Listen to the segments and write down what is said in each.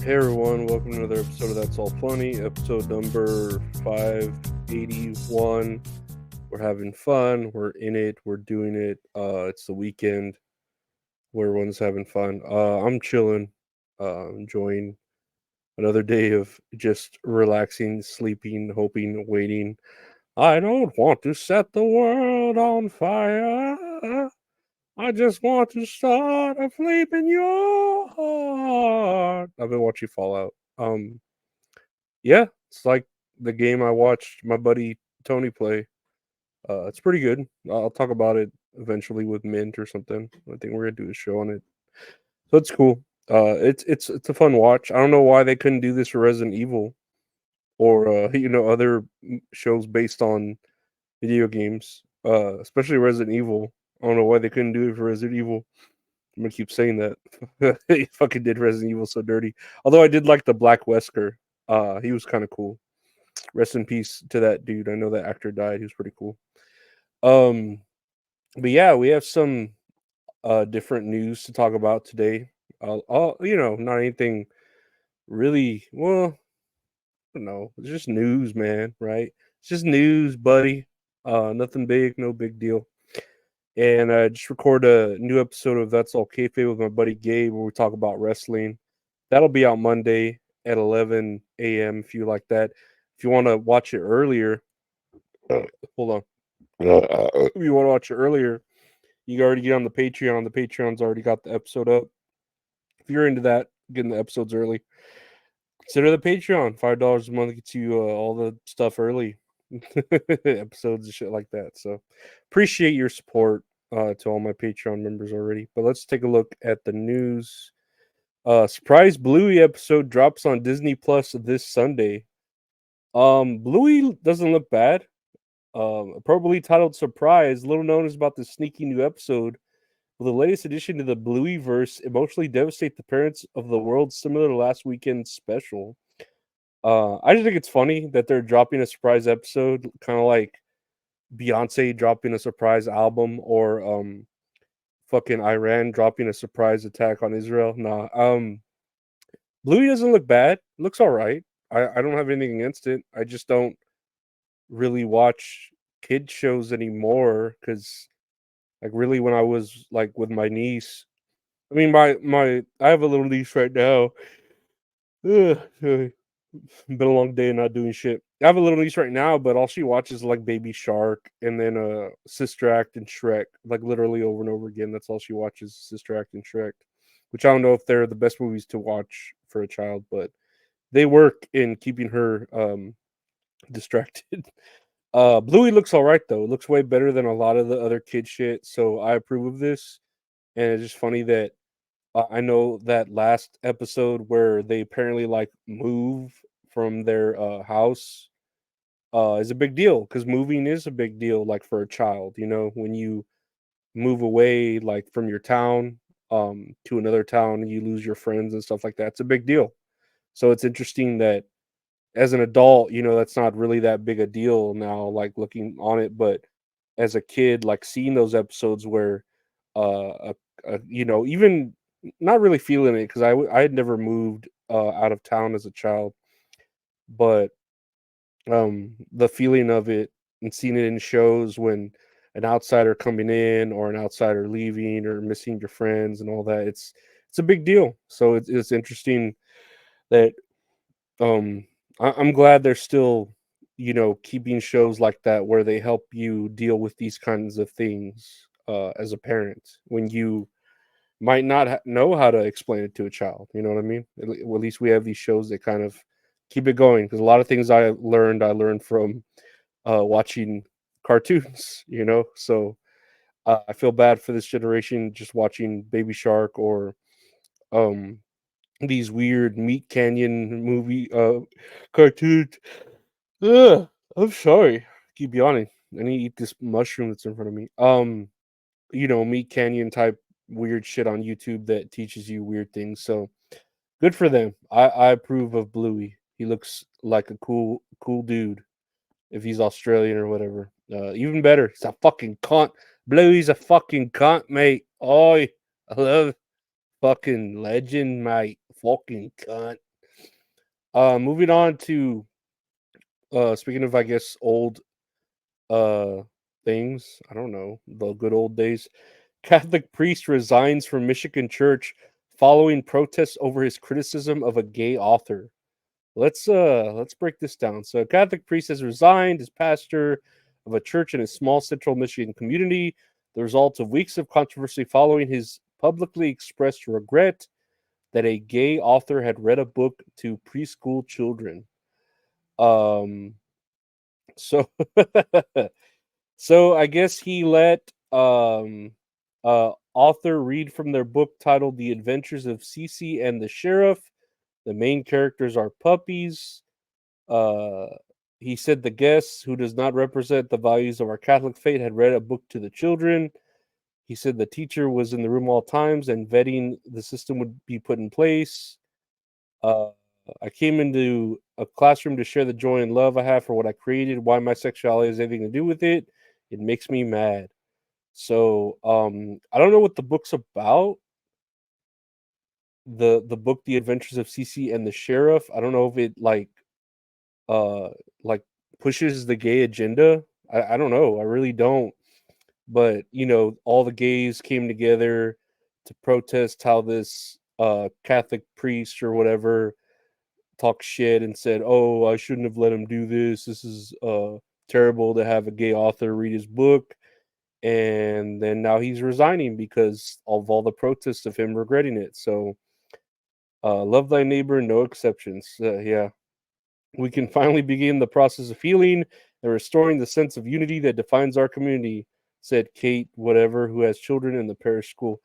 Hey everyone, welcome to another episode of That's All Funny, episode number 581. We're having fun, we're in it, we're doing it. It's the weekend where everyone's having fun. I'm chilling, enjoying another day of just relaxing, sleeping, hoping, waiting. I don't want to set the world on fire. I just want to start a flame in your heart. I've been watching Fallout. Yeah, it's like the game I watched my buddy Tony play. It's pretty good. I'll talk about it eventually with Mint or something. I think we're gonna do a show on it. So it's cool. It's a fun watch. I don't know why they couldn't do this for Resident Evil or other shows based on video games. Especially Resident Evil. I don't know why they couldn't do it for Resident Evil. I'm gonna keep saying that. He fucking did Resident Evil so dirty. Although I did like the Black Wesker. He was kind of cool. Rest in peace to that dude. I know that actor died. He was pretty cool. Um, but yeah, we have some different news to talk about today. Not anything really. Well, I don't know. It's just news, man. Right? It's just news, buddy. Nothing big, no big deal. And I just record a new episode of That's All Kayfabe with my buddy Gabe, where we talk about wrestling. That'll be out Monday at 11 a.m. if you like that. If you want to watch it earlier, hold on. If you want to watch it earlier, you can already get on the Patreon. The Patreon's already got the episode up. If you're into that, getting the episodes early, consider the Patreon. $5 a month gets you all the stuff early, episodes and shit like that. So appreciate your support to all my Patreon members already. But let's take a look at the news. Surprise Bluey episode drops on Disney Plus this Sunday. Bluey doesn't look bad. Appropriately titled Surprise, little known is about this sneaky new episode. Will the latest addition to the Blueyverse emotionally devastate the parents of the world, similar to last weekend's special? I just think it's funny that they're dropping a surprise episode, kind of like Beyonce dropping a surprise album, or fucking Iran dropping a surprise attack on Israel. Nah, Bluey doesn't look bad. It looks all right. I don't have anything against it. I just don't really watch kid shows anymore because like really when I was like with my niece, I mean my I have a little niece right now. Sorry. Been a long day not doing shit. I have a little niece right now, but all she watches is like Baby Shark and then Sister Act and Shrek, like literally over and over again. That's all she watches, Sister Act and Shrek, which I don't know if they're the best movies to watch for a child, but they work in keeping her distracted. Bluey looks all right though. It looks way better than a lot of the other kid shit, so I approve of this. And it's just funny that I know that last episode where they apparently like move from their house is a big deal because moving is a big deal, like for a child. You know, when you move away like from your town to another town, and you lose your friends and stuff like that. It's a big deal. So it's interesting that as an adult, that's not really that big a deal now, like looking on it. But as a kid, like seeing those episodes where, even not really feeling it because I had never moved out of town as a child, but the feeling of it and seeing it in shows when an outsider coming in or an outsider leaving or missing your friends and all that, it's a big deal. So it's interesting that um, I'm glad they're still, keeping shows like that where they help you deal with these kinds of things as a parent when you might not know how to explain it to a child. You know what I mean? Well, at least we have these shows that kind of keep it going because a lot of things I learned from watching cartoons. So I feel bad for this generation just watching Baby Shark or um these weird Meat Canyon movie cartoons. Ugh, I'm sorry. Keep yawning. I need to eat this mushroom that's in front of me. Meat Canyon type weird shit on YouTube that teaches you weird things. So good for them. I approve of Bluey. He looks like a cool dude. If he's Australian or whatever, even better. He's a fucking cunt. Bluey's a fucking cunt, mate. Oh, I love fucking legend, mate. Fucking cunt. Moving on to speaking of, I guess, old uh things. I don't know, the good old days. Catholic priest resigns from Michigan church following protests over his criticism of a gay author. Let's break this down. So a Catholic priest has resigned as pastor of a church in a small central Michigan community, the result of weeks of controversy following his publicly expressed regret that a gay author had read a book to preschool children. Um so So I guess he let author read from their book titled The Adventures of Cece and the Sheriff. The main characters are puppies. Uh he said the guest, who does not represent the values of our Catholic faith, had read a book to the children. He said the teacher was in the room all times and vetting the system would be put in place. Uh, I came into a classroom to share the joy and love I have for what I created. Why my sexuality has anything to do with it? It makes me mad. So, I don't know what the book's about. The book, The Adventures of Cece and the Sheriff. I don't know if it uh like pushes the gay agenda. I don't know. I really don't. But all the gays came together to protest how this Catholic priest or whatever talked shit and said, "Oh, I shouldn't have let him do this. This is terrible to have a gay author read his book." And then now he's resigning because of all the protests of him regretting it. So, love thy neighbor, no exceptions. Yeah, we can finally begin the process of healing and restoring the sense of unity that defines our community," said Kate, whatever, who has children in the parish school.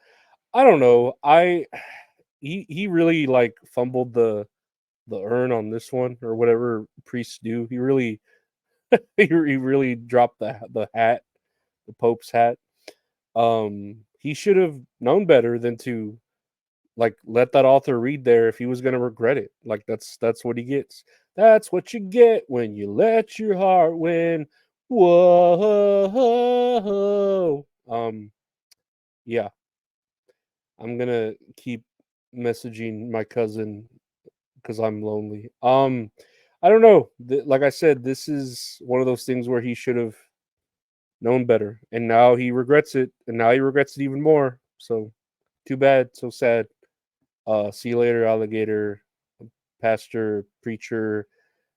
I don't know. He really like fumbled the urn on this one or whatever priests do. He really he really dropped the hat, the Pope's hat. He should have known better than to like let that author read there if he was going to regret it. Like that's what he gets. That's what you get when you let your heart win. Whoa. Yeah, I'm going to keep messaging my cousin because I'm lonely. I don't know. Like I said, this is one of those things where he should have known better, and now he regrets it, and now he regrets it even more. So too bad, so sad. See you later, alligator, pastor, preacher,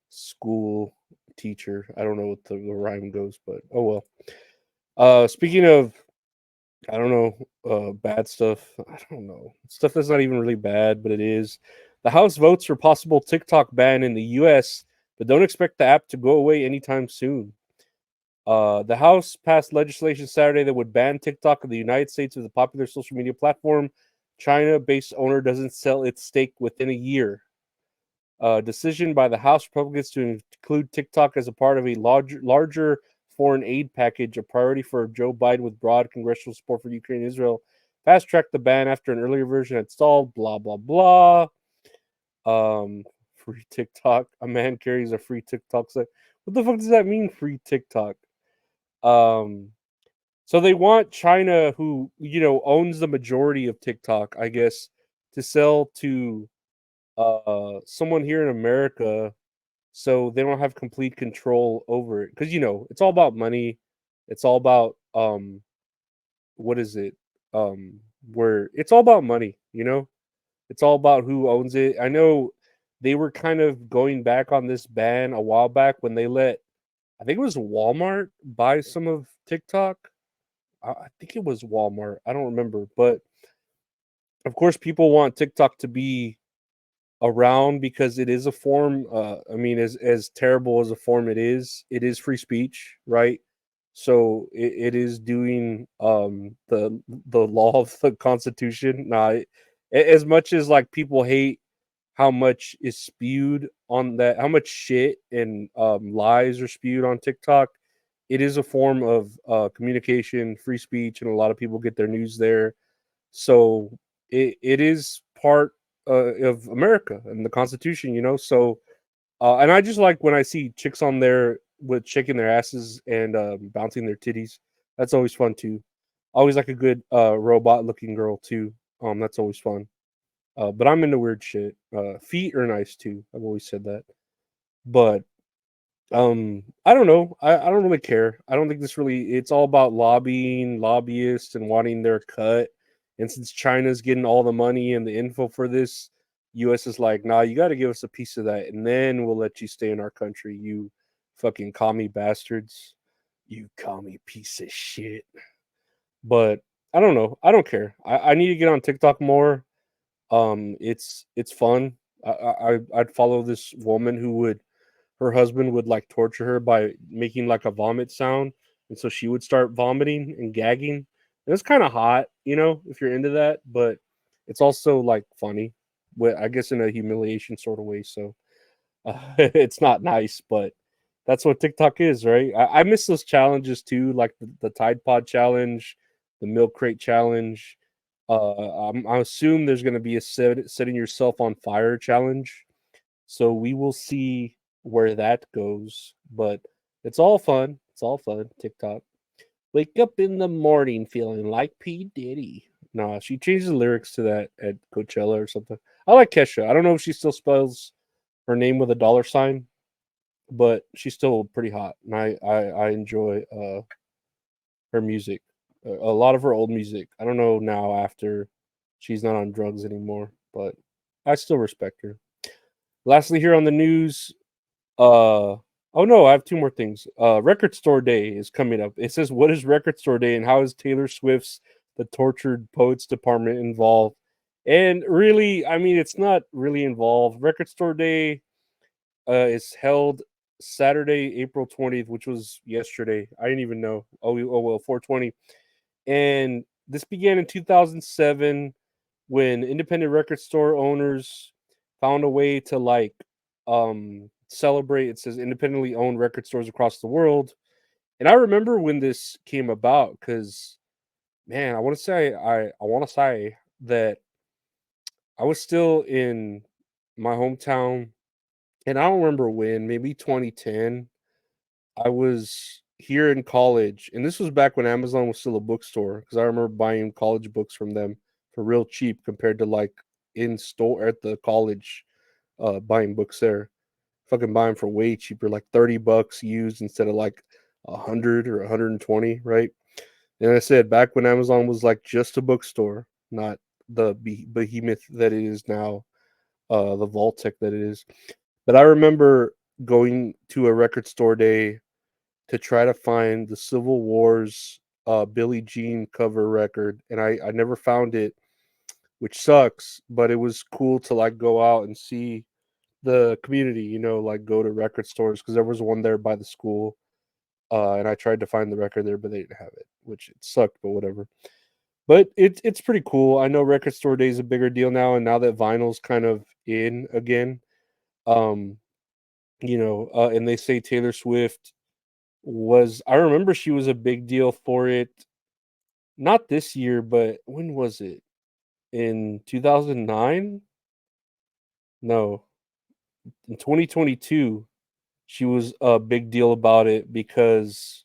school teacher. I don't know what the rhyme goes, but oh well. Speaking of, I don't know, bad stuff. I don't know stuff that's not even really bad, but it is. The House votes for possible TikTok ban in the U.S., but don't expect the app to go away anytime soon. The House passed legislation Saturday that would ban TikTok in the United States as a popular social media platform. China-based owner doesn't sell its stake within a year. Decision by the House Republicans to include TikTok as a part of a larger foreign aid package, a priority for Joe Biden with broad congressional support for Ukraine and Israel. Fast tracked the ban after an earlier version had stalled. Blah blah blah. Free TikTok. A man carries a free TikTok. What the fuck does that mean? Free TikTok. Um, so they want China, who owns the majority of TikTok, I guess, to sell to someone here in America, so they don't have complete control over it. Because it's all about money. It's all about what is it? Where it's all about money. It's all about who owns it. I know they were kind of going back on this ban a while back when they let, I think it was Walmart, buy some of TikTok. I think it was Walmart. I don't remember, but of course, people want TikTok to be around because it is a form. I mean, as terrible as a form it is free speech, right? So it is doing the law of the Constitution. Now, as much as like people hate how much is spewed on that, how much shit and lies are spewed on TikTok, it is a form of communication, free speech, and a lot of people get their news there. So it is part of America and the Constitution. So and I just like when I see chicks on there with shaking their asses and bouncing their titties. That's always fun too. Always like a good robot looking girl too. That's always fun. But I'm into weird shit. Feet are nice too. I've always said that. But I don't know. I don't really care. I don't think this really it's all about lobbying, lobbyists and wanting their cut. And since China's getting all the money and the info for this, US is like, nah, you gotta give us a piece of that, and then we'll let you stay in our country, you fucking commie bastards. You commie piece of shit. But I don't know. I don't care. I need to get on TikTok more. It's fun. I'd follow this woman who would her husband would like torture her by making like a vomit sound, and so she would start vomiting and gagging. And it's kind of hot, if you're into that, but it's also like funny, I guess in a humiliation sort of way. So it's not nice, but that's what TikTok is, right? I miss those challenges too, like the Tide Pod challenge, the milk crate challenge. I assume there's going to be a setting yourself on fire challenge, so we will see where that goes. But it's all fun. It's all fun. TikTok. Wake up in the morning feeling like P. Diddy. Nah, she changed the lyrics to that at Coachella or something. I like Kesha. I don't know if she still spells her name with a dollar sign, but she's still pretty hot. And I enjoy her music. A lot of her old music. I don't know now after she's not on drugs anymore, but I still respect her. Lastly, here on the news, oh no, I have two more things. Record Store Day is coming up. It says, "What is Record Store Day and how is Taylor Swift's The Tortured Poets Department involved?" And really, I mean, it's not really involved. Record Store Day is held Saturday, April 20th, which was yesterday. I didn't even know. Oh well, 420. And this began in 2007 when independent record store owners found a way to celebrate. It says independently owned record stores across the world. And I remember when this came about because man, I want to say that I was still in my hometown, and I don't remember when, maybe 2010. I was here in college, and this was back when Amazon was still a bookstore because I remember buying college books from them for real cheap compared to like in store at the college, buying books there. Fucking buy them for way cheaper, like $30 used instead of like 100 or 120, right? And I said back when Amazon was like just a bookstore, not the behemoth that it is now, the vault tech that it is. But I remember going to a record store day to try to find the Civil War's Billie Jean cover record, and I never found it, which sucks. But it was cool to like go out and see the community, like go to record stores because there was one there by the school, and I tried to find the record there, but they didn't have it, which it sucked, but whatever. But it's pretty cool. I know record store day is a bigger deal now, and now that vinyl's kind of in again, um, and they say Taylor Swift was. I remember she was a big deal for it. Not this year, but when was it? In 2009? No, in 2022 she was a big deal about it because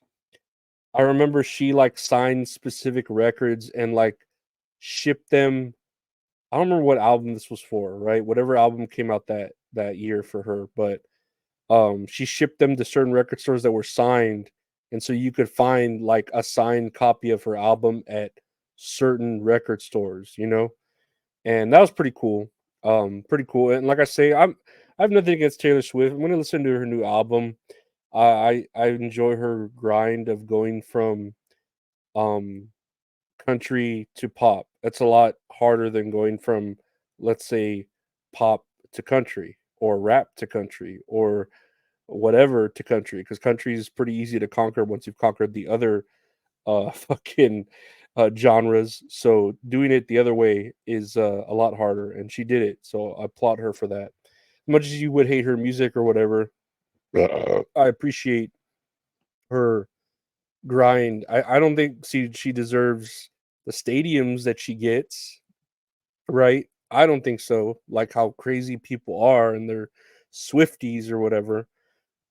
I remember she like signed specific records and like shipped them. I don't remember what album this was for, right? Whatever album came out that year for her, but she shipped them to certain record stores that were signed, and so you could find like a signed copy of her album at certain record stores, and that was pretty cool. Pretty cool. And like I say, I have nothing against Taylor Swift. I'm gonna listen to her new album. I enjoy her grind of going from um country to pop. That's a lot harder than going from, let's say, pop to country or rap to country or whatever to country, because country is pretty easy to conquer once you've conquered the other fucking genres. So doing it the other way is a lot harder, and she did it. So I applaud her for that. As much as you would hate her music or whatever, I appreciate her grind. I don't think she deserves the stadiums that she gets, right? I don't think so. Like how crazy people are and they're Swifties or whatever.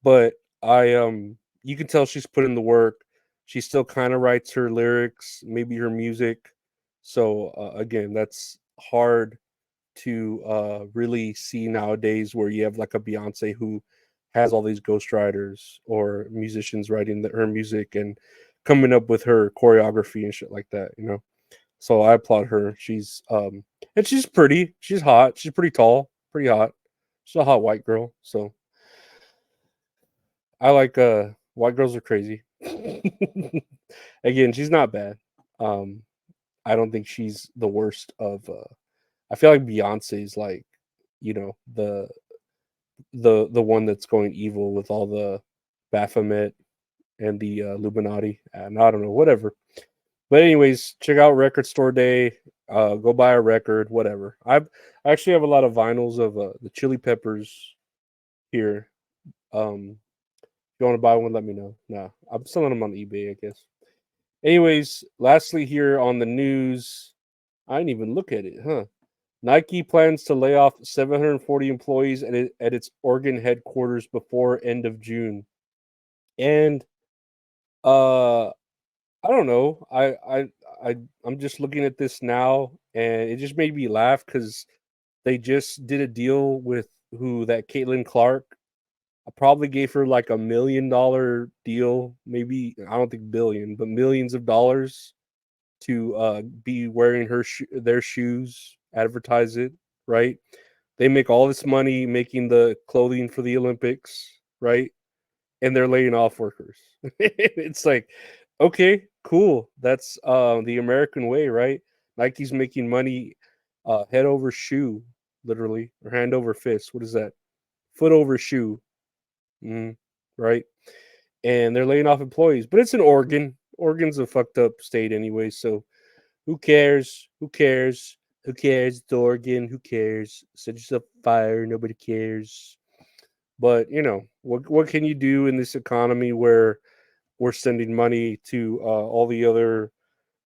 But you can tell she's put in the work. She still kind of writes her lyrics, maybe her music. So again, that's hard to really see nowadays where you have like a Beyonce who has all these ghostwriters or musicians writing her music and coming up with her choreography and shit like that, you know. So I applaud her. She's pretty. She's hot. She's pretty tall, pretty hot. She's a hot white girl. So I like white girls are crazy. Again, she's not bad. Um I don't think she's the worst of I feel like Beyonce's like, you know, the one that's going evil with all the Baphomet and the Illuminati. And I don't know, whatever. But anyways, check out Record Store Day. Go buy a record, whatever. I actually have a lot of vinyls of the Chili Peppers here. If you want to buy one, let me know. Nah, I'm selling them on eBay, I guess. Anyways, lastly here on the news, I didn't even look at it, huh? Nike plans to lay off 740 employees at its Oregon headquarters before end of June. And uh I don't know. I'm just looking at this now, and it just made me laugh because they just did a deal with who that Caitlin Clark. I probably gave her like $1 million deal, maybe I don't think billion, but millions of dollars to be wearing their shoes, advertise it, right? They make all this money making the clothing for the Olympics, right? And they're laying off workers. It's like, okay, cool. That's the American way, right? Nike's making money head over shoe, literally, or hand over fist. What is that? Foot over shoe, right? And they're laying off employees, but it's in Oregon. Oregon's a fucked up state anyway, so who cares? Who cares? Who cares? It's Oregon. Who cares? Set yourself fire. Nobody cares. But you know what can you do in this economy where we're sending money to all the other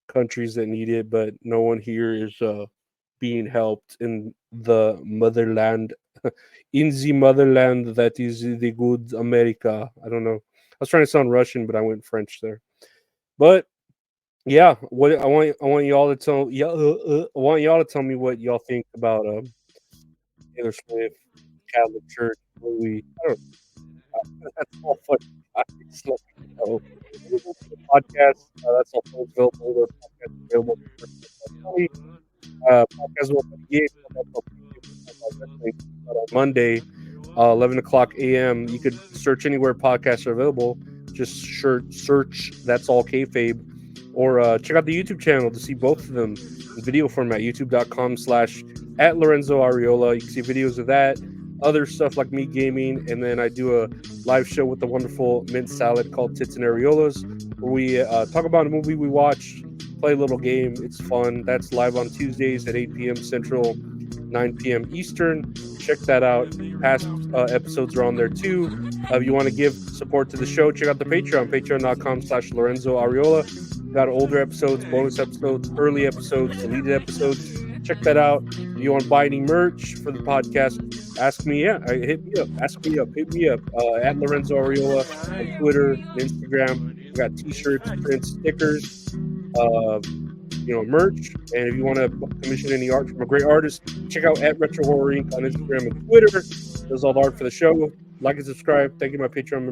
countries that need it, but no one here is being helped in the motherland, in the motherland that is the good America. I don't know. I was trying to sound Russian, but I went French there. But yeah, what I want y'all to tell yeah I want y'all to tell me what y'all think about Taylor Swift, Catholic Church, Louis. I don't know. That's all funny. I just let me know. Podcast. That's all available. The podcast available. Podcast will be on Monday, 11 o'clock a.m. You could search anywhere podcasts are available. Just search That's All Kayfabe, or check out the YouTube channel to see both of them in video format. YouTube.com/at Lorenzo Ariola. You can see videos of that, other stuff like me gaming, and then I do a live show with the wonderful mint salad called Tits and Ariolas, where we talk about a movie we watched, play a little game. It's fun. That's live on Tuesdays at 8 p.m. Central, 9 p.m. Eastern. Check that out. Past episodes are on there too. If you want to give support to the show, check out the Patreon, patreon.com/Lorenzo Ariola. We got older episodes, bonus episodes, early episodes, deleted episodes. Check that out. If you want to buy any merch for the podcast, ask me. Yeah, hit me up. Ask me up. Hit me up at Lorenzo Ariola on Twitter and Instagram. We got t-shirts, prints, stickers, merch. And if you want to commission any art from a great artist, check out at Retro Horror Inc. on Instagram and Twitter. Does all the art for the show. Like and subscribe. Thank you, my Patreon members.